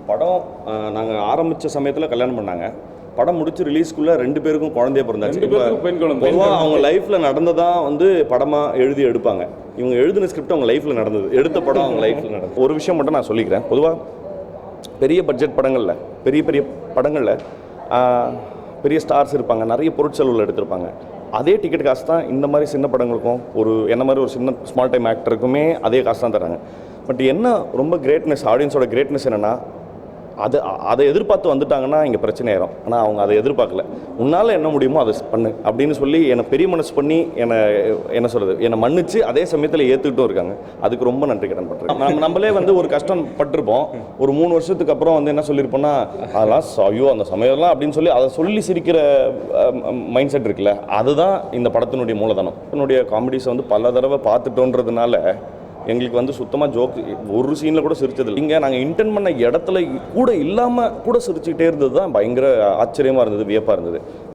படம் நாங்கள் ஆரம்பித்த சமயத்தில் கல்யாணம் பண்ணாங்க. படம் முடிச்சு ரிலீஸ்க்குள்ளே 2 பேருக்கும் குழந்தைய பிறந்தாச்சு. பொதுவாக அவங்க லைஃப்பில் நடந்ததான் வந்து படமாக எழுதி எடுப்பாங்க. இவங்க எழுதின ஸ்கிரிப்ட் அவங்க லைஃப்பில் நடந்தது, எடுத்த படம் அவங்க லைஃப்பில் நடந்தது. ஒரு விஷயம் மட்டும் நான் சொல்லிக்கிறேன். பொதுவாக பெரிய பட்ஜெட் படங்களில் பெரிய பெரிய படங்களில் பெரிய ஸ்டார்ஸ் இருப்பாங்க, நிறைய பொருட்செலவில் எடுத்திருப்பாங்க. அதே டிக்கெட் காசு தான் இந்த மாதிரி சின்ன படங்களுக்கும் என்ன மாதிரி ஒரு சின்ன ஸ்மால் டைம் ஆக்டருக்குமே அதே காசு தான் தராங்க. பட் என்ன ரொம்ப கிரேட்னஸ், ஆடியன்ஸோட கிரேட்னஸ் என்னென்னா, அதை எதிர்பார்த்து வந்துட்டாங்கன்னா இங்கே பிரச்சனை ஆயிரும். ஆனால் அவங்க அதை எதிர்பார்க்கல. உன்னால் என்ன முடியுமோ அதை பண்ணு அப்படின்னு சொல்லி என்னை பெரிய மனசு பண்ணி என்ன சொல்கிறது, என்னை மன்னிச்சு அதே சமயத்தில் ஏற்றுக்கிட்டும் இருக்காங்க. அதுக்கு ரொம்ப நன்றி கடன் பண்ணுறேன். நம்மளே வந்து ஒரு கஷ்டம் பட்டிருப்போம். ஒரு 3 வருஷத்துக்கு அப்புறம் வந்து என்ன சொல்லியிருப்போம்னா, அதெல்லாம் ஐயோ அந்த சமயம்லாம் அப்படின்னு சொல்லி அதை சொல்லி சிரிக்கிற மைண்ட் செட் இருக்குல்ல, அதுதான் இந்த படத்தினுடைய மூலதனம். என்னுடைய காமெடிஸை வந்து பல தடவை பார்த்துட்டோன்றதுனால எங்களுக்கு வந்து சுத்தமாக ஜோக் ஒரு சீனில் கூட சிரிச்சதில்லை. இங்கே நாங்கள் இன்டென்ட் பண்ண இடத்துல கூட இல்லாமல் கூட சிரிச்சுக்கிட்டே இருந்தது தான் பயங்கர ஆச்சரியமாக இருந்தது, வியப்பாக இருந்தது.